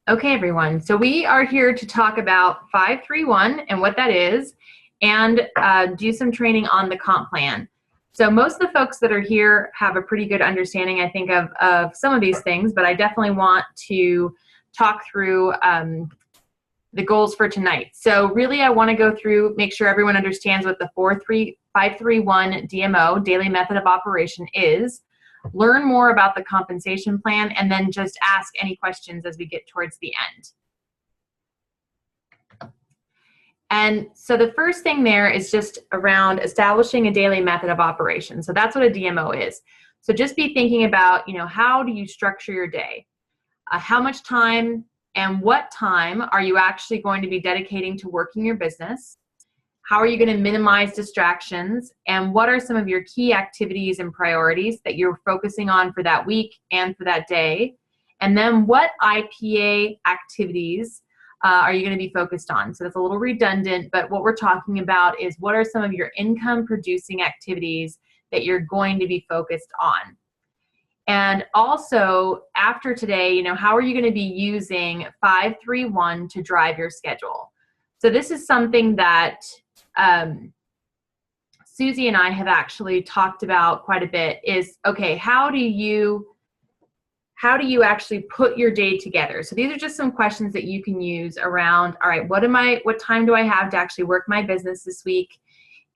Okay, everyone. So we are here to talk about 531 and what that is, and do some training on the comp plan. So most of the folks that are here have a pretty good understanding, I think, of some of these things, but I definitely want to talk through the goals for tonight. So really, I want to go through, make sure everyone understands what the 531 DMO, Daily Method of Operation, is. Learn more about the compensation plan, and then just ask any questions as we get towards the end. And so the first thing there is just around establishing a daily method of operation. So that's what a DMO is. So just be thinking about, how do you structure your day? How much time and what time are you actually going to be dedicating to working your business? How are you going to minimize distractions? And what are some of your key activities and priorities that you're focusing on for that week and for that day? And then what IPA activities are you going to be focused on? So that's a little redundant, but what we're talking about is what are some of your income producing activities that you're going to be focused on? And also, after today, how are you going to be using 531 to drive your schedule? So this is something that Susie and I have actually talked about quite a bit is, okay, how do you actually put your day together? So these are just some questions that you can use around, all right, what time do I have to actually work my business this week?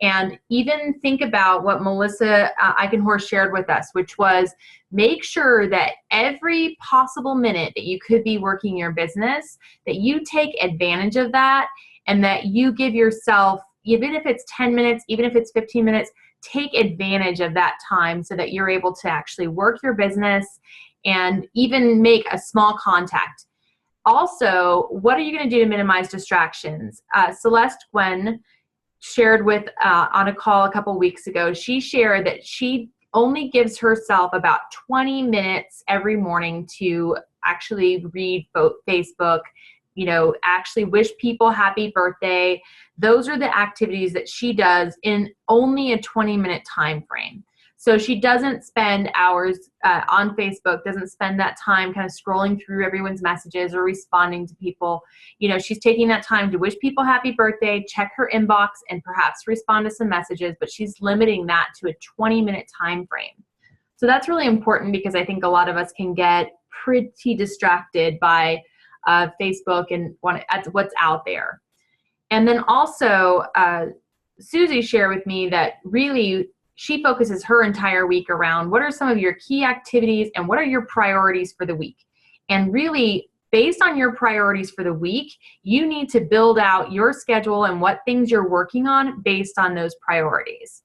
And even think about what Melissa Eichenhorst shared with us, which was make sure that every possible minute that you could be working your business, that you take advantage of that, and that you give yourself, even if it's 10 minutes, even if it's 15 minutes, take advantage of that time so that you're able to actually work your business and even make a small contact. Also, what are you going to do to minimize distractions? Celeste Gwen shared with on a call a couple weeks ago, she shared that she only gives herself about 20 minutes every morning to actually read Facebook, actually wish people happy birthday. Those are the activities that she does in only a 20-minute time frame. So she doesn't spend hours on Facebook, doesn't spend that time kind of scrolling through everyone's messages or responding to people. She's taking that time to wish people happy birthday, check her inbox, and perhaps respond to some messages, but she's limiting that to a 20-minute time frame. So that's really important because I think a lot of us can get pretty distracted by Facebook and what's out there. And then also, Susie shared with me that really she focuses her entire week around what are some of your key activities and what are your priorities for the week. And really, based on your priorities for the week, you need to build out your schedule and what things you're working on based on those priorities.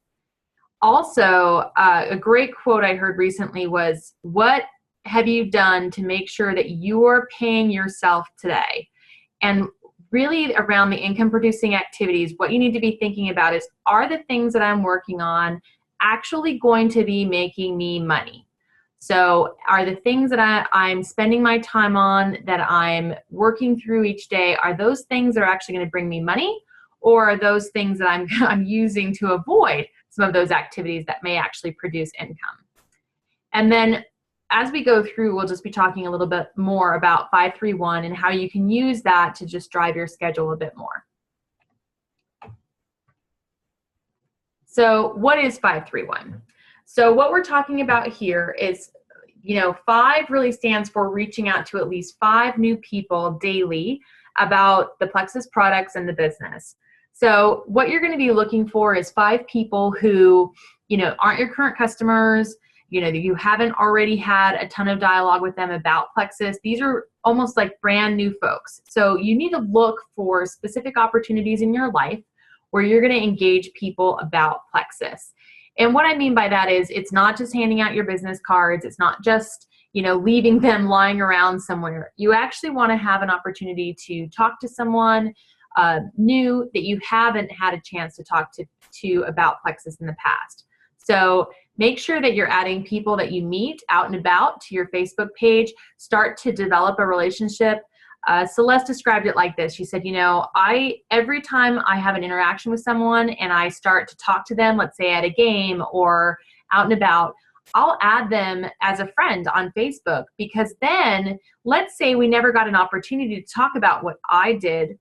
Also, a great quote I heard recently was, what have you done to make sure that you're paying yourself today? And really around the income producing activities, what you need to be thinking about is, are the things that I'm working on actually going to be making me money? So are the things that I'm spending my time on, that I'm working through each day, are those things that are actually going to bring me money? Or are those things that I'm using to avoid some of those activities that may actually produce income? And then as we go through, we'll just be talking a little bit more about 531 and how you can use that to just drive your schedule a bit more. So what is 531? So what we're talking about here is, 5 really stands for reaching out to at least 5 new people daily about the Plexus products and the business. So what you're going to be looking for is 5 people who, aren't your current customers, you haven't already had a ton of dialogue with them about Plexus. These are almost like brand new folks. So you need to look for specific opportunities in your life where you're going to engage people about Plexus. And what I mean by that is, it's not just handing out your business cards. It's not just, leaving them lying around somewhere. You actually want to have an opportunity to talk to someone new that you haven't had a chance to talk to about Plexus in the past. So make sure that you're adding people that you meet out and about to your Facebook page. Start to develop a relationship. Celeste described it like this. She said, every time I have an interaction with someone and I start to talk to them, let's say at a game or out and about, I'll add them as a friend on Facebook, because then let's say we never got an opportunity to talk about what I did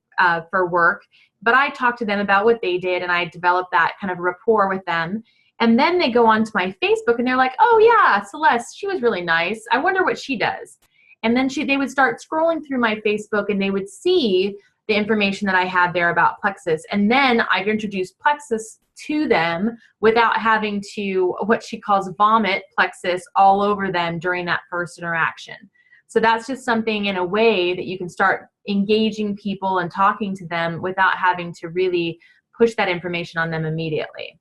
for work, but I talked to them about what they did, and I developed that kind of rapport with them. And then they go onto my Facebook and they're like, oh yeah, Celeste, she was really nice. I wonder what she does. And then they would start scrolling through my Facebook and they would see the information that I had there about Plexus. And then I've introduced Plexus to them without having to, what she calls, vomit Plexus all over them during that first interaction. So that's just something in a way that you can start engaging people and talking to them without having to really push that information on them immediately.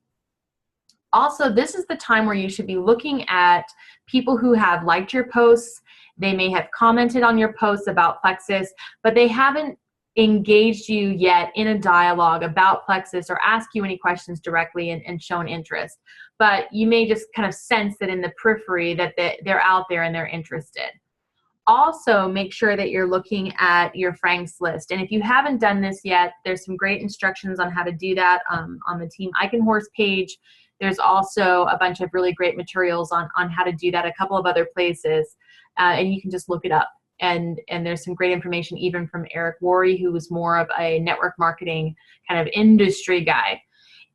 Also, this is the time where you should be looking at people who have liked your posts. They may have commented on your posts about Plexus, but they haven't engaged you yet in a dialogue about Plexus or ask you any questions directly and shown interest. But you may just kind of sense that in the periphery that they're out there and they're interested. Also, make sure that you're looking at your Franks list. And if you haven't done this yet, there's some great instructions on how to do that on the Team Eichenhorst page. There's also a bunch of really great materials on how to do that, a couple of other places, and you can just look it up. And there's some great information even from Eric Worre, who was more of a network marketing kind of industry guy.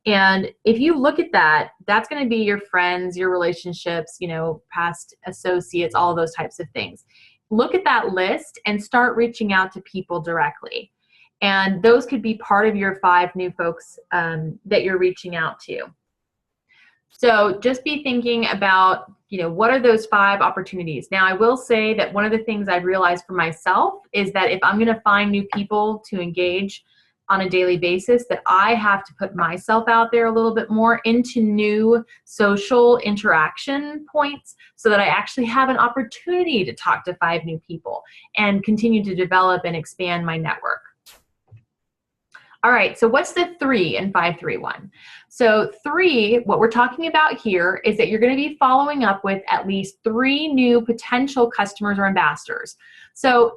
And if you look at that, that's going to be your friends, your relationships, you know, past associates, all those types of things. Look at that list and start reaching out to people directly. And those could be part of your 5 new folks that you're reaching out to. So just be thinking about, you know, what are those 5 opportunities? Now, I will say that one of the things I've realized for myself is that if I'm going to find new people to engage on a daily basis, that I have to put myself out there a little bit more into new social interaction points so that I actually have an opportunity to talk to 5 new people and continue to develop and expand my network. All right, so what's the 3 in 531? So 3, what we're talking about here is that you're going to be following up with at least 3 new potential customers or ambassadors. So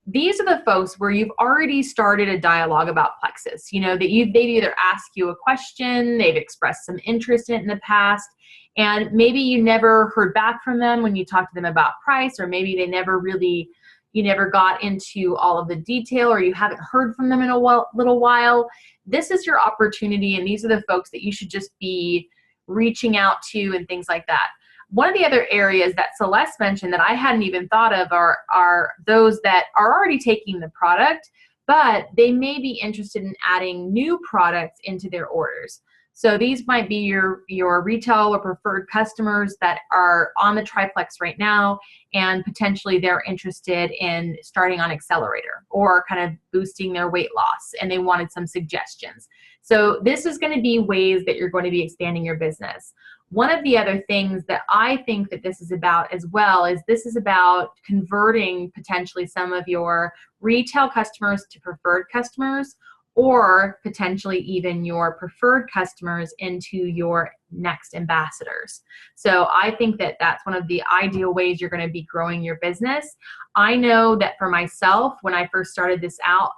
these are the folks where you've already started a dialogue about Plexus. You know, that they've either asked you a question, they've expressed some interest in it in the past, and maybe you never heard back from them when you talked to them about price, or maybe they never really, you never got into all of the detail, or you haven't heard from them in a little while. This is your opportunity, and these are the folks that you should just be reaching out to and things like that. One of the other areas that Celeste mentioned that I hadn't even thought of are those that are already taking the product, but they may be interested in adding new products into their orders. So these might be your retail or preferred customers that are on the triplex right now, and potentially they're interested in starting on Accelerator or kind of boosting their weight loss, and they wanted some suggestions. So this is going to be ways that you're going to be expanding your business. One of the other things that I think that this is about as well is this is about converting potentially some of your retail customers to preferred customers, or potentially even your preferred customers into your next ambassadors. So I think that that's one of the ideal ways you're going to be growing your business. I know that for myself, when I first started this out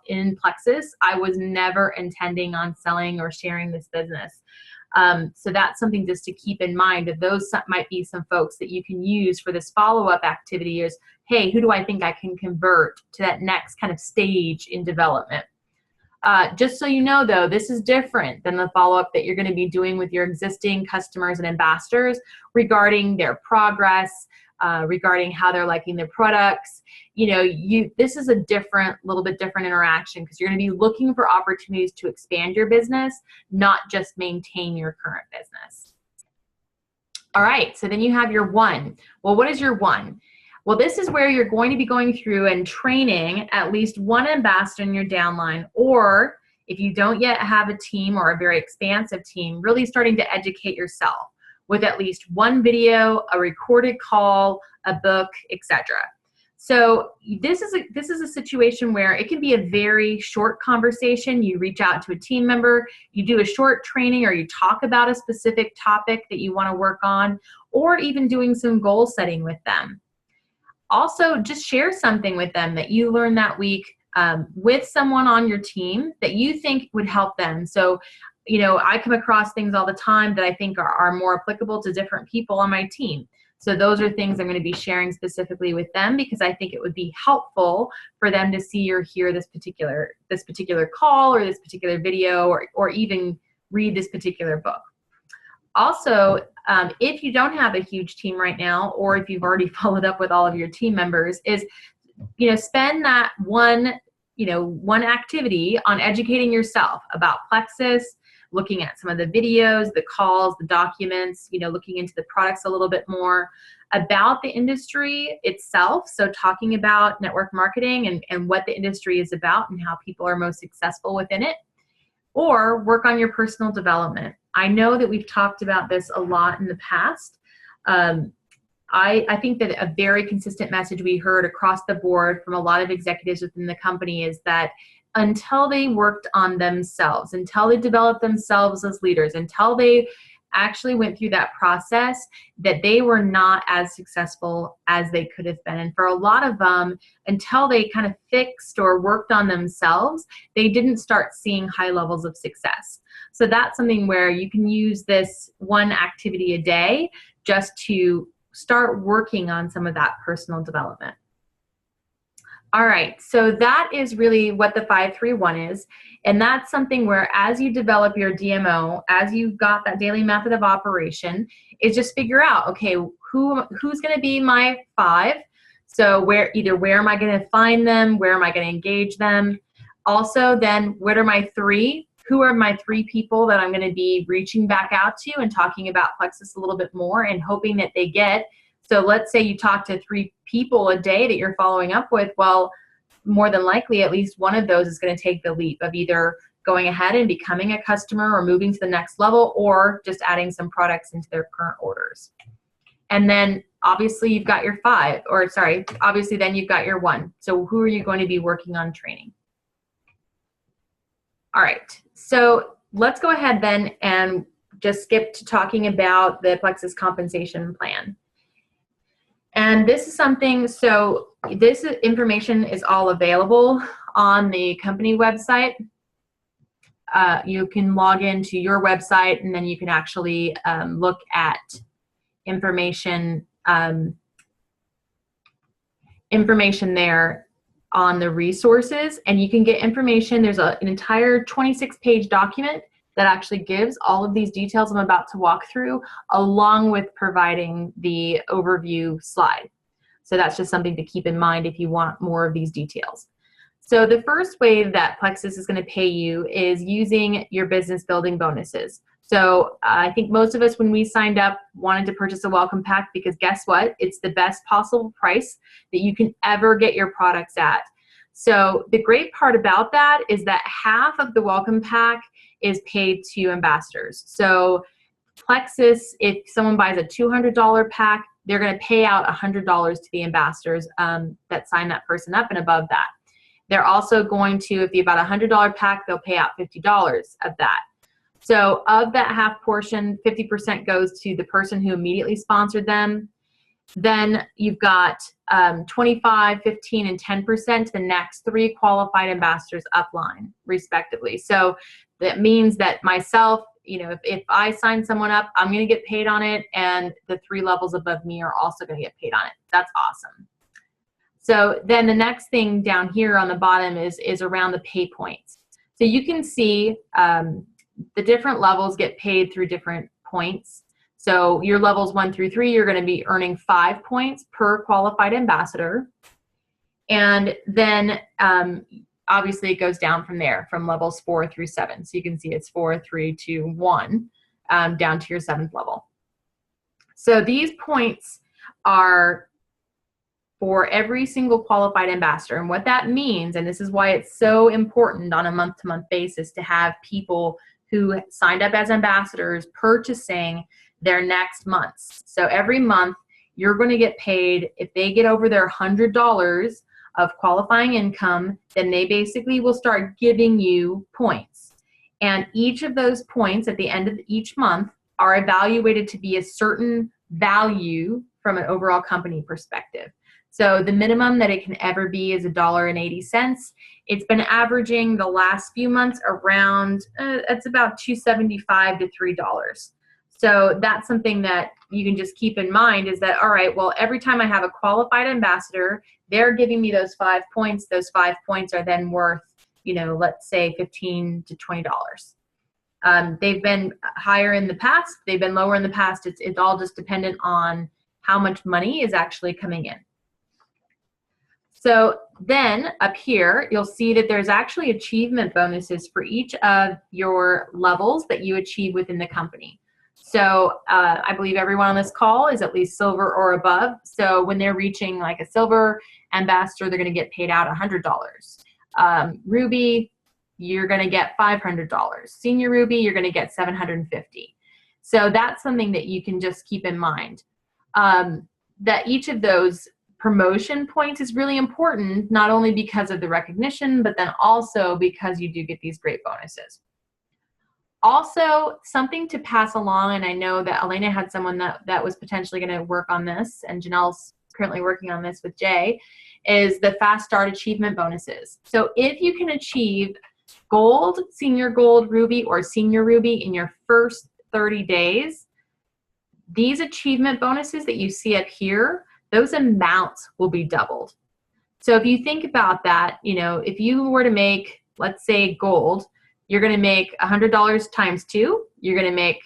in Plexus, I was never intending on selling or sharing this business. So that's something just to keep in mind, that those might be some folks that you can use for this follow-up activity is, hey, who do I think I can convert to that next kind of stage in development? Just so you know, though, this is different than the follow-up that you're going to be doing with your existing customers and ambassadors regarding their progress, regarding how they're liking their products. You know, this is a little bit different interaction, because you're going to be looking for opportunities to expand your business, not just maintain your current business. All right, so then you have your 1. Well, what is your 1? Well, this is where you're going to be going through and training at least 1 ambassador in your downline, or if you don't yet have a team or a very expansive team, really starting to educate yourself with at least 1 video, a recorded call, a book, etc. So this is a situation where it can be a very short conversation. You reach out to a team member, you do a short training, or you talk about a specific topic that you want to work on, or even doing some goal setting with them. Also, just share something with them that you learned that week with someone on your team that you think would help them. So you know, I come across things all the time that I think are more applicable to different people on my team. So those are things I'm going to be sharing specifically with them, because I think it would be helpful for them to see or hear this particular call or this particular video, or even read this particular book. Also, if you don't have a huge team right now, or if you've already followed up with all of your team members, is, you know, spend that one activity on educating yourself about Plexus, looking at some of the videos, the calls, the documents, you know, looking into the products a little bit more, about the industry itself. So talking about network marketing and what the industry is about and how people are most successful within it, or work on your personal development. I know that we've talked about this a lot in the past. I think that a very consistent message we heard across the board from a lot of executives within the company is that until they worked on themselves, until they developed themselves as leaders, until they actually went through that process, that they were not as successful as they could have been. And for a lot of them, until they kind of fixed or worked on themselves, they didn't start seeing high levels of success. So that's something where you can use this one activity a day just to start working on some of that personal development. All right, so that is really what the 531 is. And that's something where, as you develop your DMO, as you've got that daily method of operation, is just figure out, okay, who's going to be my 5? So where am I going to find them? Where am I going to engage them? Also, then what are my 3? Who are my 3 people that I'm going to be reaching back out to and talking about Plexus a little bit more and hoping that they get? So let's say you talk to 3 people a day that you're following up with. Well, more than likely, at least one of those is going to take the leap of either going ahead and becoming a customer or moving to the next level, or just adding some products into their current orders. And then obviously you've got your 5, or sorry, obviously then you've got your 1. So who are you going to be working on training? All right, so let's go ahead then and just skip to talking about the Plexus compensation plan. And this is something, so this information is all available on the company website. You can log into your website, and then you can actually look at information there on the resources, and you can get information. There's an entire 26-page document that actually gives all of these details I'm about to walk through, along with providing the overview slide. So that's just something to keep in mind if you want more of these details. So the first way that Plexus is going to pay you is using your business building bonuses. So I think most of us, when we signed up, wanted to purchase a welcome pack, because guess what? It's the best possible price that you can ever get your products at. So the great part about that is that half of the welcome pack is paid to ambassadors. So Plexus, if someone buys a $200 pack, they're going to pay out $100 to the ambassadors that sign that person up, and above that. They're also going to, if you buy a $100 pack, they'll pay out $50 of that. So of that half portion, 50% goes to the person who immediately sponsored them. Then you've got 25, 15, and 10% to the next 3 qualified ambassadors upline, respectively. So that means that myself, you know, if I sign someone up, I'm going to get paid on it, and the 3 levels above me are also going to get paid on it. That's awesome. So then the next thing down here on the bottom is around the pay points. So you can see the different levels get paid through different points. So your levels 1 through 3, you're going to be earning 5 points per qualified ambassador. And then obviously it goes down from there, from levels 4 through 7. So you can see it's 4, 3, 2, 1, down to your 7th level. So these points are for every single qualified ambassador. And what that means, and this is why it's so important on a month-to-month basis to have people who signed up as ambassadors purchasing their next months. So every month you're going to get paid. If they get over their $100 of qualifying income, then they basically will start giving you points. And each of those points at the end of each month are evaluated to be a certain value from an overall company perspective. So the minimum that it can ever be is $1.80. It's been averaging the last few months around, it's about $2.75 to $3. So that's something that you can just keep in mind is that, all right, well, every time I have a qualified ambassador, they're giving me those 5 points. Those 5 points are then worth, let's say $15 to $20. They've been higher in the past. They've been lower in the past. It's all just dependent on how much money is actually coming in. So then up here, you'll see that there's actually achievement bonuses for each of your levels that you achieve within the company. So I believe everyone on this call is at least silver or above. So when they're reaching like a silver ambassador, they're going to get paid out $100. Ruby, you're going to get $500. Senior Ruby, you're going to get $750. So that's something that you can just keep in mind. That each of those promotion points is really important, not only because of the recognition, but then also because you do get these great bonuses. Also, something to pass along, and I know that Elena had someone that was potentially going to work on this, and Janelle's currently working on this with Jay, is the Fast Start achievement bonuses. So if you can achieve gold, senior gold Ruby, or senior Ruby in your first 30 days, these achievement bonuses that you see up here, those amounts will be doubled. So if you think about that, if you were to make, let's say gold, you're going to make $100 times 2. You're going to make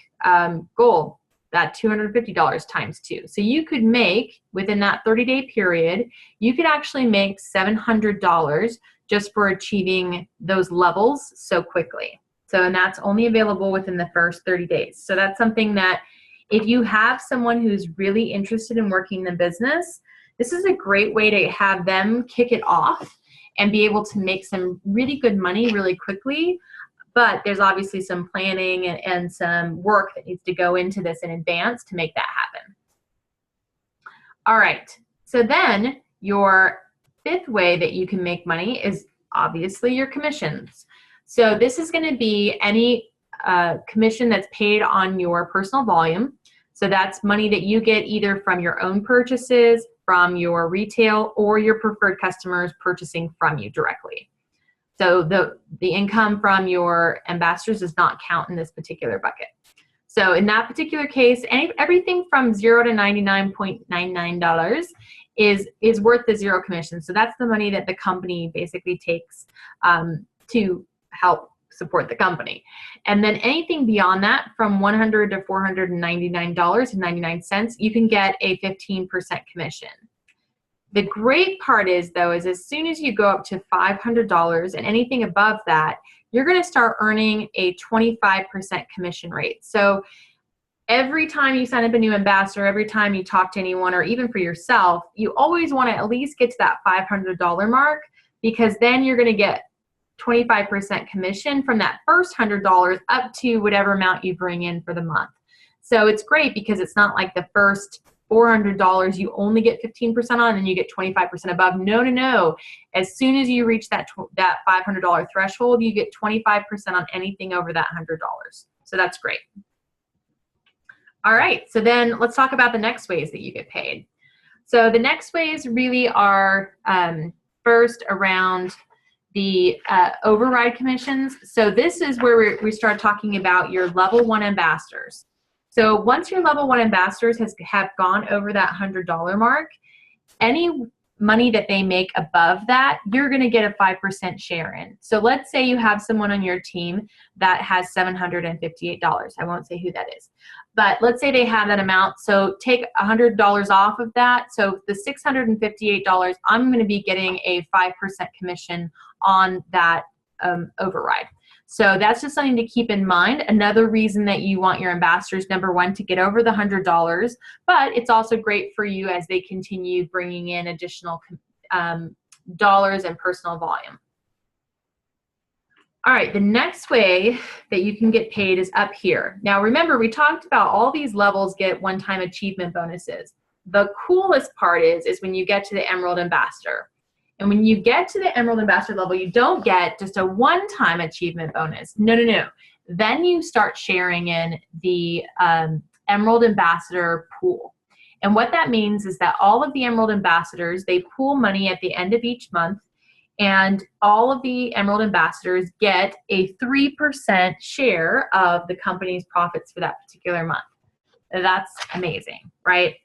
gold, that $250 times 2. So you could make, within that 30-day period, you could actually make $700 just for achieving those levels so quickly. So, and that's only available within the first 30 days. So that's something that if you have someone who's really interested in working the business, this is a great way to have them kick it off and be able to make some really good money really quickly. But there's obviously some planning and some work that needs to go into this in advance to make that happen. All right, so then your fifth way that you can make money is obviously your commissions. So this is going to be any commission that's paid on your personal volume. So that's money that you get either from your own purchases, from your retail, or your preferred customers purchasing from you directly. So the income from your ambassadors does not count in this particular bucket. So in that particular case, everything from $0 to $99.99 is worth the zero commission. So that's the money that the company basically takes to help support the company. And then anything beyond that, from $100 to $499.99, you can get a 15% commission. The great part is, though, is as soon as you go up to $500 and anything above that, you're going to start earning a 25% commission rate. So every time you sign up a new ambassador, every time you talk to anyone, or even for yourself, you always want to at least get to that $500 mark, because then you're going to get 25% commission from that first $100 up to whatever amount you bring in for the month. So it's great because it's not like the first $400 you only get 15% on and you get 25% above. No. As soon as you reach that $500 threshold, you get 25% on anything over that $100. So that's great. All right, so then let's talk about the next ways that you get paid. So the next ways really are first around the override commissions. So this is where we start talking about your level 1 ambassadors. So once your level 1 ambassadors have gone over that $100 mark, any money that they make above that, you're going to get a 5% share in. So let's say you have someone on your team that has $758. I won't say who that is, but let's say they have that amount. So take $100 off of that. So the $658, I'm going to be getting a 5% commission on that override. So that's just something to keep in mind. Another reason that you want your ambassadors, number one, to get over the $100, but it's also great for you as they continue bringing in additional dollars and personal volume. All right, the next way that you can get paid is up here. Now remember, we talked about all these levels get one-time achievement bonuses. The coolest part is when you get to the Emerald Ambassador. And when you get to the Emerald Ambassador level, you don't get just a one-time achievement bonus. No. Then you start sharing in the Emerald Ambassador pool. And what that means is that all of the Emerald ambassadors, they pool money at the end of each month, and all of the Emerald ambassadors get a 3% share of the company's profits for that particular month. That's amazing, right?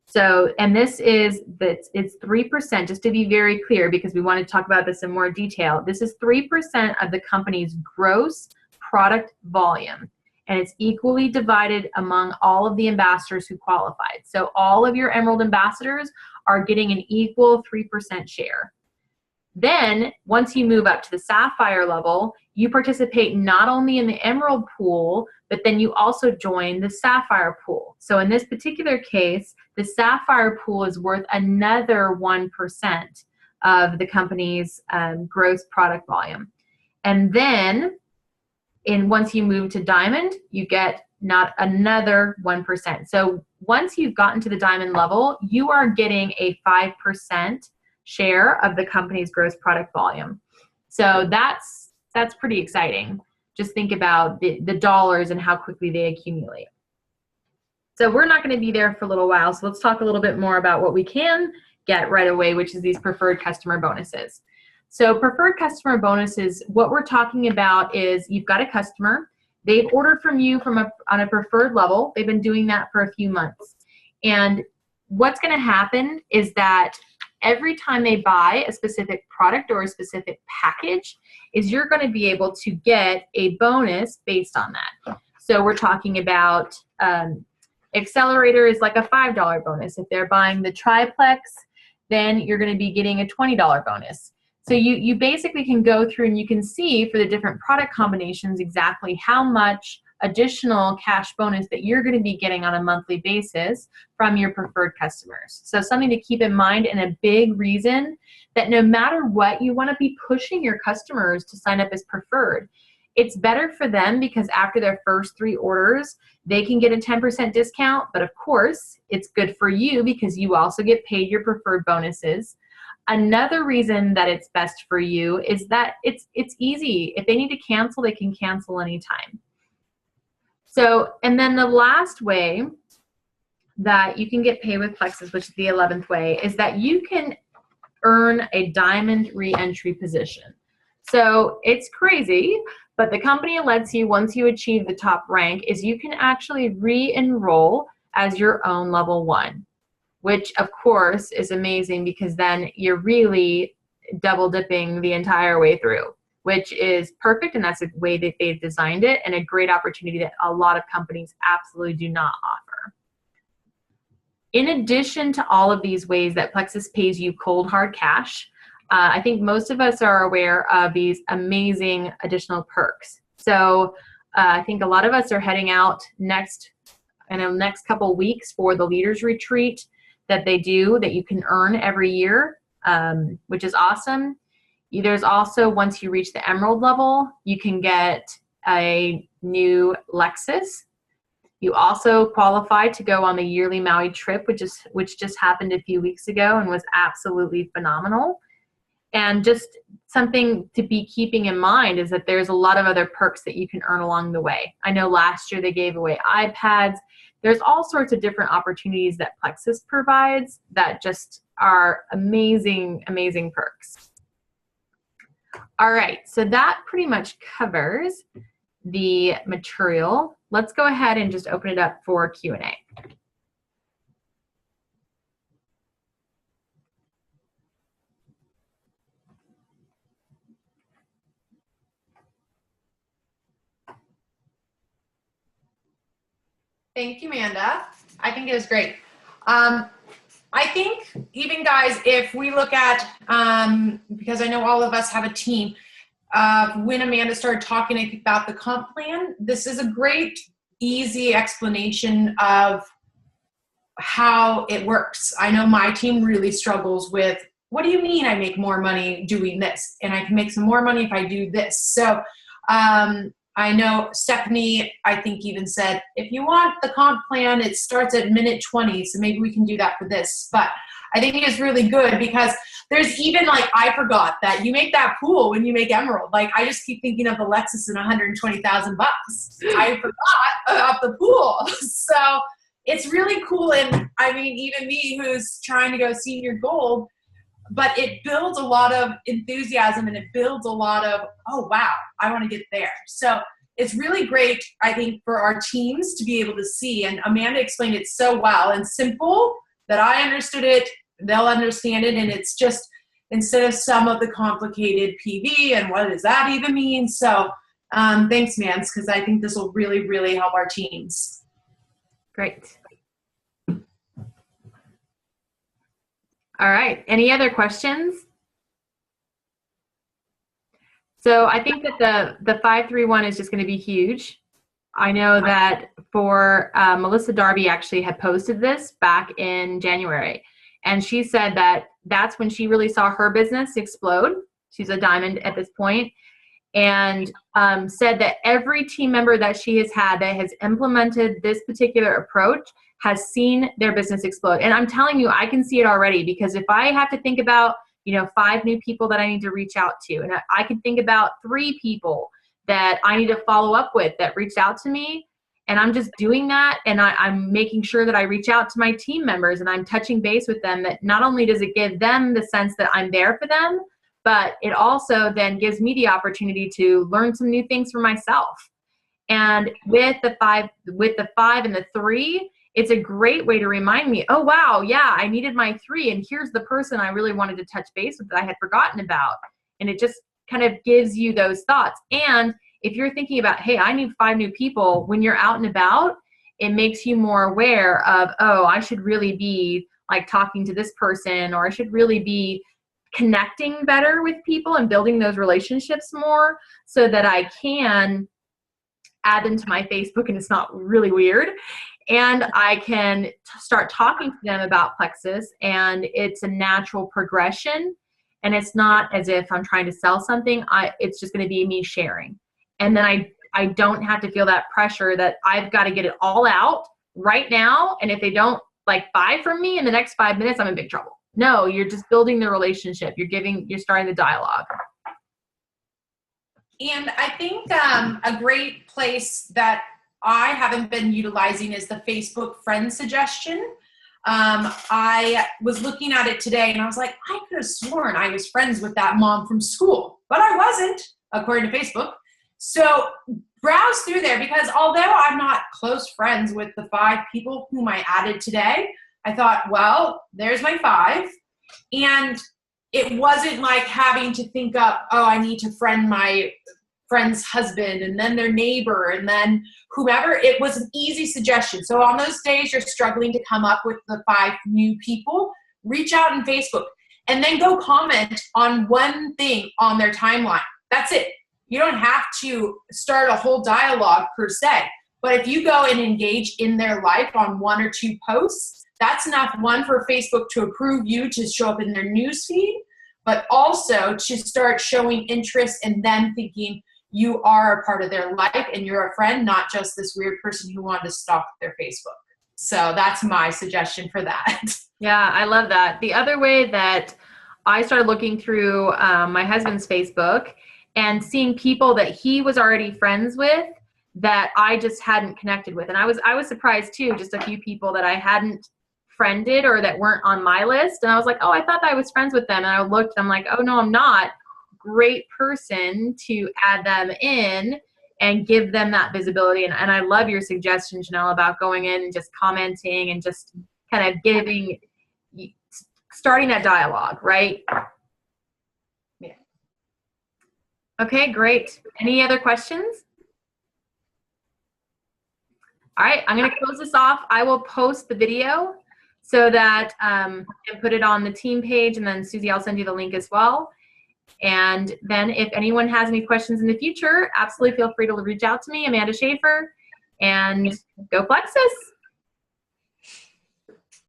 So, and this is, it's 3%, just to be very clear, because we want to talk about this in more detail. This is 3% of the company's gross product volume, and it's equally divided among all of the ambassadors who qualified. So all of your Emerald ambassadors are getting an equal 3% share. Then, once you move up to the Sapphire level, you participate not only in the Emerald pool, but then you also join the Sapphire pool. So in this particular case, the Sapphire pool is worth another 1% of the company's gross product volume. And then, once you move to Diamond, you get not another 1%. So once you've gotten to the Diamond level, you are getting a 5% share of the company's gross product volume. So that's pretty exciting. Just think about the dollars and how quickly they accumulate. So we're not going to be there for a little while, so let's talk a little bit more about what we can get right away, which is these preferred customer bonuses. So preferred customer bonuses, what we're talking about is you've got a customer, they've ordered from you on a preferred level, they've been doing that for a few months. And what's going to happen is that every time they buy a specific product or a specific package, is you're going to be able to get a bonus based on that. So we're talking about Accelerator is like a $5 bonus. If they're buying the triplex, then you're going to be getting a $20 bonus. So you basically can go through and you can see for the different product combinations exactly how much additional cash bonus that you're going to be getting on a monthly basis from your preferred customers. So something to keep in mind, and a big reason that no matter what, you want to be pushing your customers to sign up as preferred. It's better for them because after their first 3 orders, they can get a 10% discount, but of course, it's good for you because you also get paid your preferred bonuses. Another reason that it's best for you is that it's easy. If they need to cancel, they can cancel anytime. So, and then the last way that you can get paid with Plexus, which is the 11th way, is that you can earn a Diamond re-entry position. So it's crazy, but the company lets you, once you achieve the top rank, is you can actually re-enroll as your own level 1, which of course is amazing because then you're really double dipping the entire way through, which is perfect, and that's the way that they've designed it, and a great opportunity that a lot of companies absolutely do not offer. In addition to all of these ways that Plexus pays you cold hard cash, I think most of us are aware of these amazing additional perks. So I think a lot of us are heading out in the next couple weeks for the Leaders Retreat that they do that you can earn every year, which is awesome. There's also, once you reach the Emerald level, you can get a new Lexus. You also qualify to go on the yearly Maui trip, which just happened a few weeks ago and was absolutely phenomenal. And just something to be keeping in mind is that there's a lot of other perks that you can earn along the way. I know last year they gave away iPads. There's all sorts of different opportunities that Plexus provides that just are amazing, amazing perks. All right, so that pretty much covers the material. Let's go ahead and just open it up for Q&A. Thank you, Amanda. I think it was great. I think even guys, if we look at, because I know all of us have a team, when Amanda started talking about the comp plan, this is a great, easy explanation of how it works. I know my team really struggles with, what do you mean I make more money doing this? And I can make some more money if I do this. So I know Stephanie, I think, even said, if you want the comp plan, it starts at minute 20, so maybe we can do that for this. But I think it is really good because there's even, like, I forgot that you make that pool when you make Emerald. Like, I just keep thinking of the Lexus and $120,000. I forgot about the pool. So it's really cool. And I mean, even me who's trying to go senior gold, but it builds a lot of enthusiasm and it builds a lot of, oh, wow, I want to get there. So it's really great, I think, for our teams to be able to see. And Amanda explained it so well and simple that I understood it, they'll understand it. And it's just, instead of some of the complicated PV and what does that even mean? So thanks, Mance, because I think this will really, really help our teams. Great. All right. Any other questions? So I think that the 531 is just going to be huge. I know that for Melissa Darby actually had posted this back in January, and she said that that's when she really saw her business explode. She's a diamond at this point, and said that every team member that she has had that has implemented this particular approach has seen their business explode. And I'm telling you, I can see it already, because if I have to think about, 5 new people that I need to reach out to, and I can think about 3 people that I need to follow up with that reached out to me, and I'm just doing that, and I'm making sure that I reach out to my team members and I'm touching base with them, that not only does it give them the sense that I'm there for them, but it also then gives me the opportunity to learn some new things for myself. And with the 5 and the 3, it's a great way to remind me, oh, wow, yeah, I needed my 3, and here's the person I really wanted to touch base with that I had forgotten about. And it just kind of gives you those thoughts. And if you're thinking about, hey, I need 5 new people, when you're out and about, it makes you more aware of, oh, I should really be like talking to this person, or I should really be connecting better with people and building those relationships more, so that I can add them to my Facebook and it's not really weird. And I can start talking to them about Plexus, and it's a natural progression. And it's not as if I'm trying to sell something. It's just going to be me sharing. And then I don't have to feel that pressure that I've got to get it all out right now. And if they don't buy from me in the next 5 minutes, I'm in big trouble. No, you're just building the relationship. You're starting the dialogue. And I think a great place that I haven't been utilizing is the Facebook friend suggestion. I was looking at it today and I was like, I could have sworn I was friends with that mom from school, but I wasn't, according to Facebook. So browse through there, because although I'm not close friends with the 5 people whom I added today, I thought, well, there's my 5. And it wasn't like having to think up, oh, I need to friend my friend's husband and then their neighbor and then whomever. It was an easy suggestion. So on those days you're struggling to come up with the 5 new people, reach out on Facebook and then go comment on one thing on their timeline. That's it. You don't have to start a whole dialogue per se, but if you go and engage in their life on 1 or 2 posts, that's enough, one, for Facebook to approve you to show up in their newsfeed, but also to start showing interest and them thinking you are a part of their life and you're a friend, not just this weird person who wanted to stalk their Facebook. So that's my suggestion for that. Yeah, I love that. The other way that I started looking through my husband's Facebook and seeing people that he was already friends with that I just hadn't connected with. And I was surprised too, just a few people that I hadn't friended or that weren't on my list. And I was like, oh, I thought I was friends with them. And I looked, and I'm like, oh, no, I'm not. Great person to add them in and give them that visibility. And I love your suggestion, Janelle, about going in and just commenting and just kind of starting that dialogue, right? Yeah. Okay, great. Any other questions? All right, I'm going to close this off. I will post the video so that and put it on the team page, and then Susie, I'll send you the link as well. And then if anyone has any questions in the future, absolutely feel free to reach out to me, Amanda Schaefer, and go Plexus.